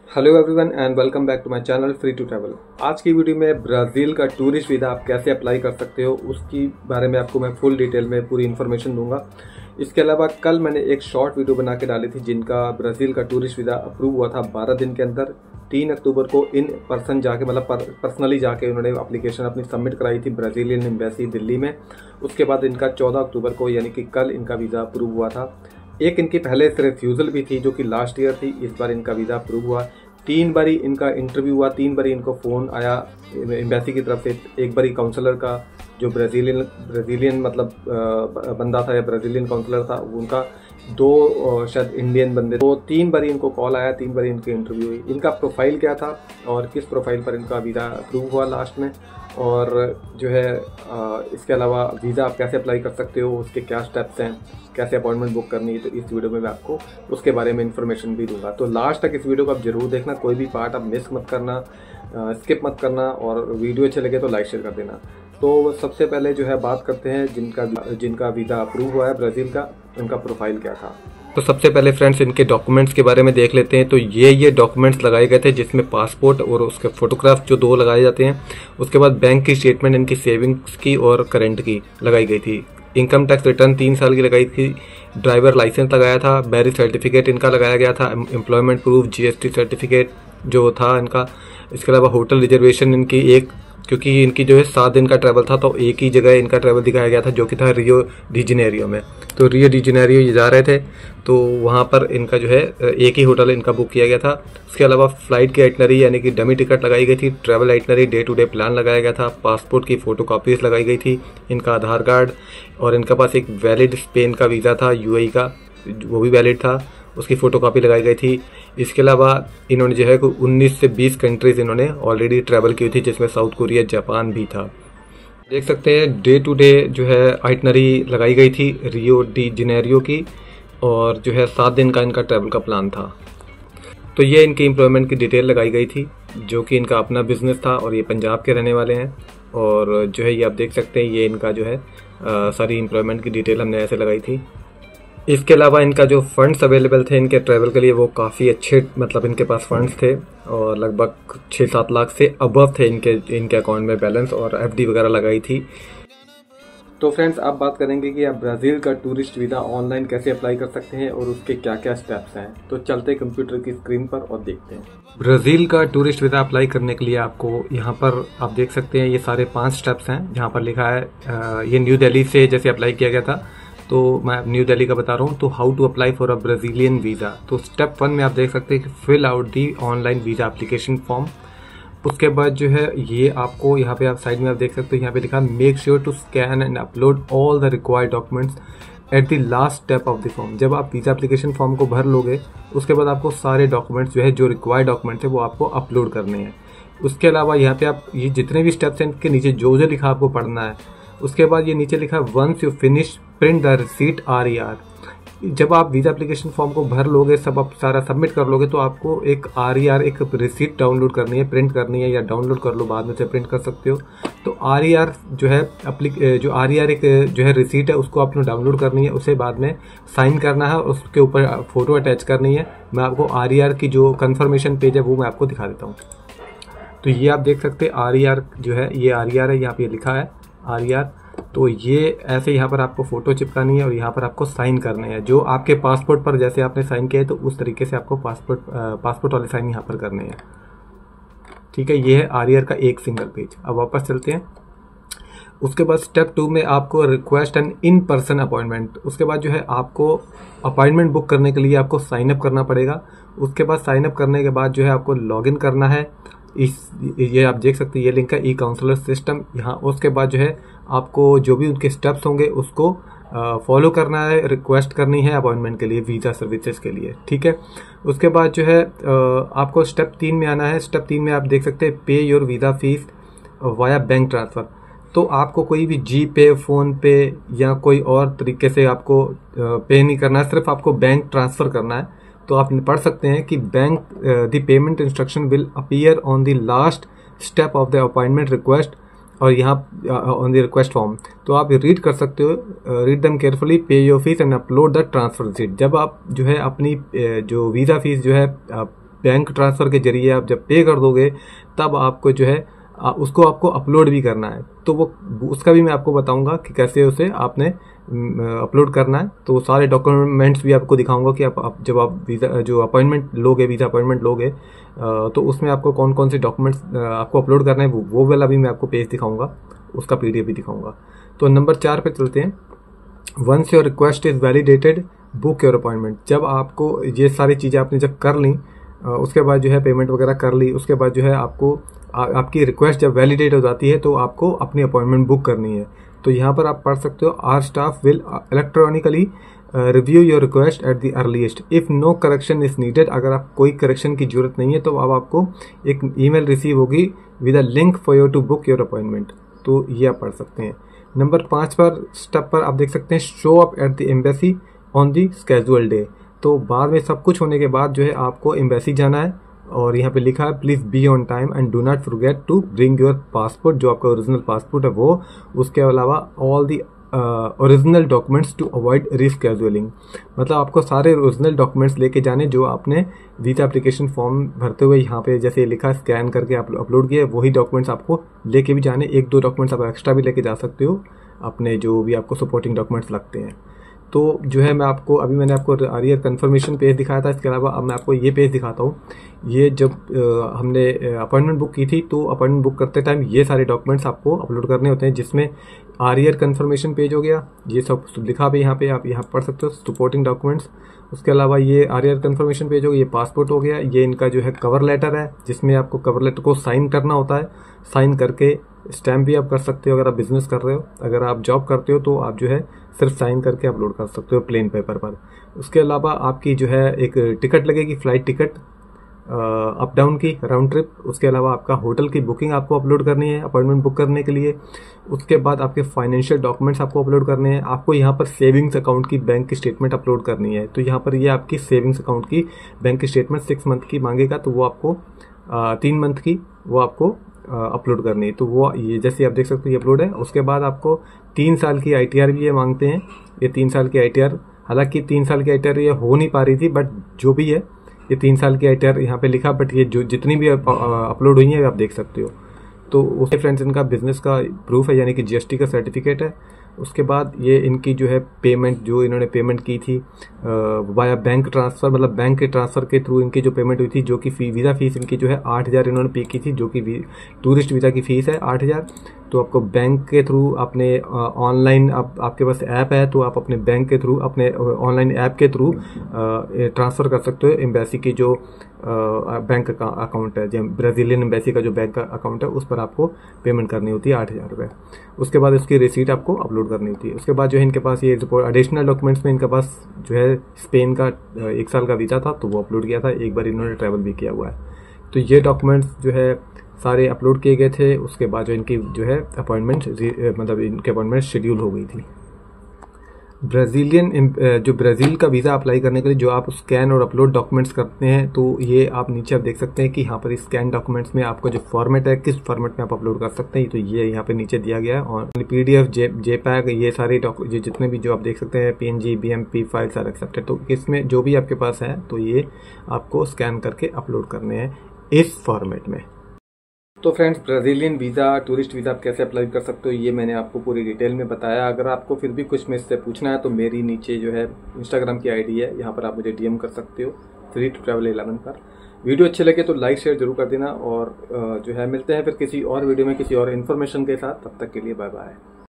Hello everyone and welcome back to my channel free to travel. आज की video में Brazil का tourist visa आप कैसे अप्लाई कर सकते हो उसकी बारे में आपको मैं फुल डिटेल में पूरी इन्फॉर्मेशन दूंगा। इसके अलावा कल मैंने एक शॉर्ट वीडियो बना के डाली थी जिनका ब्राज़ील का टूरिस्ट वीज़ा अप्रूव हुआ था 12 दिन के अंदर। 3 अक्टूबर को इन पर्सन जाके मतलब पर्सनली जाके उन्होंने एप्लीकेशन अपनी सबमिट कराई थी ब्राज़ीलियन एम्बेसी दिल्ली में। उसके बाद इनका 14 अक्टूबर को यानी कि कल इनका वीज़ा अप्रूव हुआ था। एक इनकी पहले से रिफ्यूज़ल भी थी जो कि लास्ट ईयर थी। इस बार इनका वीज़ा अप्रूव हुआ। 3 बारी इनका इंटरव्यू हुआ, 3 बारी इनको फ़ोन आया एम्बेसी की तरफ से। एक बारी काउंसलर का जो ब्राज़ीलियन मतलब बंदा था या ब्राज़ीलियन काउंसलर था उनका, 2 शायद इंडियन बंदे। तो 3 बारी इनको कॉल आया, 3 बारी इनकी इंटरव्यू हुई। इनका प्रोफाइल क्या था और किस प्रोफाइल पर इनका वीज़ा अप्रूव हुआ लास्ट में, और जो है इसके अलावा वीज़ा आप कैसे अप्लाई कर सकते हो, उसके क्या स्टेप्स हैं, कैसे अपॉइंटमेंट बुक करनी है, तो इस वीडियो में मैं आपको उसके बारे में इन्फॉर्मेशन भी दूंगा। तो लास्ट तक इस वीडियो को आप जरूर देखना, कोई भी पार्ट आप मिस मत करना, स्किप मत करना, और वीडियो अच्छे लगे तो लाइक शेयर कर देना। तो सबसे पहले जो है बात करते हैं जिनका वीज़ा अप्रूव हुआ है ब्राज़ील का, उनका प्रोफाइल क्या था। तो सबसे पहले फ्रेंड्स इनके डॉक्यूमेंट्स के बारे में देख लेते हैं। तो ये डॉक्यूमेंट्स लगाए गए थे जिसमें पासपोर्ट और उसके फोटोग्राफ जो 2 लगाए जाते हैं। उसके बाद बैंक की स्टेटमेंट इनकी सेविंग्स की और करंट की लगाई गई थी। इनकम टैक्स रिटर्न 3 साल की लगाई थी। ड्राइवर लाइसेंस लगाया था। मैरिज सर्टिफिकेट इनका लगाया गया था। एम्प्लॉयमेंट प्रूफ, जीएसटी सर्टिफिकेट जो था इनका। इसके अलावा होटल रिजर्वेशन इनकी क्योंकि इनकी जो है 7 दिन का ट्रैवल था तो एक ही जगह इनका ट्रैवल दिखाया गया था जो कि था रियो डी जेनेरियो में। तो रियो डी जेनेरियो ये जा रहे थे तो वहाँ पर इनका जो है एक ही होटल इनका बुक किया गया था। उसके अलावा फ्लाइट की आइटनरी यानी कि डमी टिकट लगाई गई थी। Travel itinerary, day to day plan लगाया गया था। पासपोर्ट की फ़ोटो कॉपीज लगाई गई थी। इनका आधार कार्ड, और इनका पास एक वैलिड स्पेन का वीज़ा था यूएई का, वो भी वैलिड था, उसकी फ़ोटोकॉपी लगाई गई थी। इसके अलावा इन्होंने जो है 19 से 20 कंट्रीज़ इन्होंने ऑलरेडी ट्रैवल की थी जिसमें साउथ कोरिया, जापान भी था। देख सकते हैं डे टू डे जो है आइटनरी लगाई गई थी रियो डी जेनेरियो की, और जो है 7 दिन का इनका ट्रैवल का प्लान था। तो ये इनकी एम्प्लॉयमेंट की डिटेल लगाई गई थी जो कि इनका अपना बिजनेस था और ये पंजाब के रहने वाले हैं। और जो है ये आप देख सकते हैं ये इनका जो है सारी एम्प्लॉयमेंट की डिटेल हमने ऐसे लगाई थी। इसके अलावा इनका जो फंड्स अवेलेबल थे इनके ट्रैवल के लिए वो काफ़ी अच्छे, मतलब इनके पास फंड्स थे और लगभग 6-7 लाख से अबव थे इनके अकाउंट में बैलेंस, और एफडी वगैरह लगाई थी। तो फ्रेंड्स अब बात करेंगे कि आप ब्राज़ील का टूरिस्ट वीज़ा ऑनलाइन कैसे अप्लाई कर सकते हैं और उसके क्या क्या स्टेप्स हैं। तो चलते कंप्यूटर की स्क्रीन पर और देखते हैं। ब्राज़ील का टूरिस्ट वीज़ा अप्लाई करने के लिए आपको यहाँ पर आप देख सकते हैं ये सारे 5 स्टेप्स हैं जहाँ पर लिखा है। ये न्यू दिल्ली से जैसे अप्लाई किया गया था तो मैं न्यू दिल्ली का बता रहा हूँ। तो how to apply for a Brazilian visa. तो स्टेप 1 में आप देख सकते हैं कि fill out the online visa application form. उसके बाद जो है ये आपको यहाँ पे आप साइड में आप देख सकते हो यहाँ पे लिखा make sure to scan and upload all the required documents at the last step of the form. जब आप वीज़ा एप्लीकेशन फॉर्म को भर लोगे उसके बाद आपको सारे डॉक्यूमेंट्स जो है जो रिक्वायर्ड डॉक्यूमेंट्स है वो आपको अपलोड करने हैं। उसके अलावा यहाँ पे आप ये जितने भी स्टेप्स हैं इनके नीचे जो लिखा आपको पढ़ना है। उसके बाद ये नीचे लिखा once you finish print the receipt RER। जब आप वीज़ा एप्लीकेशन फॉर्म को भर लोगे, सब आप सारा सबमिट कर लोगे तो आपको एक RER एक रिसीट डाउनलोड करनी है, प्रिंट करनी है, या डाउनलोड कर लो बाद में से प्रिंट कर सकते हो। तो RER जो है जो RER एक जो है रिसीट है उसको आपने डाउनलोड करनी है, उसे बाद में साइन करना है और उसके ऊपर फोटो अटैच करनी है। मैं आपको RER की जो कन्फर्मेशन पेज है वो मैं आपको दिखा देता हूँ। तो ये आप देख सकते हैं RER जो है ये RER है, यहाँ पे लिखा है RER। तो ये ऐसे यहाँ पर आपको फ़ोटो चिपकानी है और यहाँ पर आपको साइन करने हैं। जो आपके पासपोर्ट पर जैसे आपने साइन किया है तो उस तरीके से आपको पासपोर्ट वाले साइन यहाँ पर करने हैं। ठीक है, ये है RER का एक सिंगल पेज। अब वापस चलते हैं। उसके बाद स्टेप 2 में आपको request an in person appointment. उसके बाद जो है आपको अपॉइंटमेंट बुक करने के लिए आपको साइन अप करना पड़ेगा। उसके बाद साइन अप करने के बाद जो है आपको लॉगिन करना है। ये आप देख सकते हैं ये लिंक है ई काउंसलर सिस्टम यहाँ। उसके बाद जो है आपको जो भी उनके स्टेप्स होंगे उसको फॉलो करना है, रिक्वेस्ट करनी है अपॉइंटमेंट के लिए, वीज़ा सर्विसेज के लिए। ठीक है, उसके बाद जो है आपको स्टेप 3 में आना है। स्टेप 3 में आप देख सकते हैं पे your visa fees via bank transfer. तो आपको कोई भी GPay, फ़ोन-पे या कोई और तरीके से आपको पे नहीं करना है, सिर्फ आपको बैंक ट्रांसफ़र करना है। तो आप पढ़ सकते हैं कि bank the payment instruction will appear on the last step of the appointment request, और यहाँ ऑन द रिक्वेस्ट फॉर्म। तो आप रीड कर सकते हो, रीड देम केयरफुली, पे your fees and upload the transfer receipt. जब आप जो है अपनी जो वीज़ा फीस जो है बैंक ट्रांसफ़र के जरिए आप जब पे कर दोगे तब आपको जो है उसको आपको अपलोड भी करना है। तो वो उसका भी मैं आपको बताऊंगा कि कैसे उसे आपने अपलोड करना है। तो वो सारे डॉक्यूमेंट्स भी आपको दिखाऊंगा कि आप जब आप वीज़ा जो अपॉइंटमेंट लोगे, वीज़ा अपॉइंटमेंट लोगे, तो उसमें आपको कौन कौन से डॉक्यूमेंट्स आपको अपलोड करना है वो वाला भी मैं आपको पेज दिखाऊंगा, उसका PDF भी दिखाऊंगा। तो नंबर 4 पे चलते हैं। Once your request is validated book your appointment. जब आपको ये सारी चीज़ें आपने जब कर ली, उसके बाद जो है पेमेंट वगैरह कर ली, उसके बाद जो है आपको आपकी रिक्वेस्ट जब वैलिडेट हो जाती है तो आपको अपनी अपॉइंटमेंट बुक करनी है। तो यहाँ पर आप पढ़ सकते हो, our staff will electronically review your request at the earliest if no correction is needed. अगर आप कोई करेक्शन की जरूरत नहीं है तो अब आपको एक ईमेल रिसीव होगी with a link for your to book your appointment. तो ये आप पढ़ सकते हैं। नंबर 5 पर स्टेप पर आप देख सकते हैं, show up at the embassy on the schedule day. तो बाद में सब कुछ होने के बाद जो है आपको एम्बेसी जाना है, और यहाँ पे लिखा है please be on time and do not forget to bring your passport, जो आपका ओरिजिनल पासपोर्ट है वो, उसके अलावा all the original documents to avoid rescheduling. मतलब आपको सारे ओरिजिनल डॉक्यूमेंट्स लेके जाने जो आपने वीज़ा एप्लीकेशन फॉर्म भरते हुए यहाँ पे जैसे लिखा स्कैन करके आप अपलोड किए, वही डॉक्यूमेंट्स आपको लेके भी जाने। 1-2 डॉक्यूमेंट्स आप एक्स्ट्रा भी लेके जा सकते हो, अपने जो भी आपको सपोर्टिंग डॉक्यूमेंट्स लगते हैं। तो जो है मैं आपको अभी मैंने आपको आर्यर कन्फर्मेशन पेज दिखाया था, इसके अलावा अब मैं आपको ये पेज दिखाता हूँ। ये जब हमने अपॉइंटमेंट बुक की थी तो अपॉइंटमेंट बुक करते टाइम ये सारे डॉक्यूमेंट्स आपको अपलोड करने होते हैं, जिसमें आर्यर कन्फर्मेशन पेज हो गया, ये सब लिखा पे यहाँ पे आप यहाँ पढ़ सकते हो, सपोर्टिंग डॉक्यूमेंट्स। उसके अलावा ये आर्यर कन्फर्मेशन पेज हो गया, ये पासपोर्ट हो गया, ये इनका जो है कवर लेटर है जिसमें आपको कवर लेटर को साइन करना होता है। साइन करके स्टैम्प भी आप कर सकते हो अगर आप बिजनेस कर रहे हो। अगर आप जॉब करते हो तो आप जो है सिर्फ साइन करके अपलोड कर सकते हो प्लेन पेपर पर। उसके अलावा आपकी जो है एक टिकट लगेगी, फ्लाइट टिकट अप डाउन की राउंड ट्रिप। उसके अलावा आपका होटल की बुकिंग आपको अपलोड करनी है अपॉइंटमेंट बुक करने के लिए। उसके बाद आपके फाइनेंशियल डॉक्यूमेंट्स आपको अपलोड करने हैं। आपको यहाँ पर सेविंग्स अकाउंट की बैंक की स्टेटमेंट अपलोड करनी है। तो यहाँ पर ये आपकी सेविंग्स अकाउंट की बैंक की स्टेटमेंट 6 मंथ की मांगेगा, तो वो आपको 3 मंथ की वो आपको अपलोड करनी है। तो वो ये जैसे आप देख सकते हो ये अपलोड है। उसके बाद आपको 3 साल की ITR भी ये मांगते हैं। ये 3 साल की ITR, हालांकि 3 साल की ITR ये हो नहीं पा रही थी, बट जो भी है ये 3 साल की ITR यहाँ पे लिखा, बट ये जो जितनी भी अपलोड हुई है आप देख सकते हो। तो उसके फ्रेंड्स इनका बिजनेस का प्रूफ है, यानी कि GST का सर्टिफिकेट है। उसके बाद ये इनकी जो है पेमेंट, जो इन्होंने पेमेंट की थी वाया बैंक ट्रांसफ़र, मतलब बैंक के ट्रांसफ़र के थ्रू इनकी जो पेमेंट हुई थी, जो कि वीज़ा फीस इनकी जो है 8,000 इन्होंने पे की थी, जो कि टूरिस्ट वीज़ा की फ़ीस है 8,000। तो आपको बैंक के थ्रू अपने ऑनलाइन आपके पास ऐप है तो आप अपने बैंक के थ्रू, अपने ऑनलाइन ऐप के थ्रू ट्रांसफ़र कर सकते हो। एम्बेसी की जो बैंक का अकाउंट है, जो ब्राज़ीलियन एम्बेसी का जो बैंक का अकाउंट है, उस पर आपको पेमेंट करनी होती है 8,000 रुपये। उसके बाद उसकी रिसीट आपको अपलोड करनी होती है। उसके बाद जो है इनके पास ये एडिशनल डॉक्यूमेंट्स में इनके पास जो है स्पेन का 1 साल का वीज़ा था, तो वो अपलोड किया था। एक बार इन्होंने ट्रैवल भी किया हुआ है। तो ये डॉक्यूमेंट्स जो है सारे अपलोड किए गए थे। उसके बाद जो इनकी जो है अपॉइंटमेंट, मतलब इनकी अपॉइंटमेंट शेड्यूल हो गई थी। जो ब्राज़ील का वीज़ा अप्लाई करने के लिए जो आप स्कैन और अपलोड डॉक्यूमेंट्स करते हैं, तो ये आप नीचे आप देख सकते हैं कि यहाँ पर स्कैन डॉक्यूमेंट्स में आपका जो फॉर्मेट है, किस फॉर्मेट में आप अपलोड कर सकते हैं, तो ये यहाँ पे नीचे दिया गया है। और PDF, JPEG, ये सारे जितने भी जो आप देख सकते हैं PNG, BMP files are accepted. तो इसमें जो भी आपके पास है तो ये आपको स्कैन करके अपलोड करने हैं इस फॉर्मेट में। तो friends, Brazilian visa, tourist visa आप कैसे अप्लाई कर सकते हो ये मैंने आपको पूरी डिटेल में बताया। अगर आपको फिर भी कुछ मुझसे पूछना है तो मेरी नीचे जो है इंस्टाग्राम की ID है, यहाँ पर आप मुझे DM कर सकते हो फ्री टू ट्रैवल 11 पर। वीडियो अच्छे लगे तो लाइक शेयर जरूर कर देना, और जो है मिलते हैं फिर किसी और वीडियो में किसी और इन्फॉर्मेशन के साथ। तब तक के लिए बाय बाय।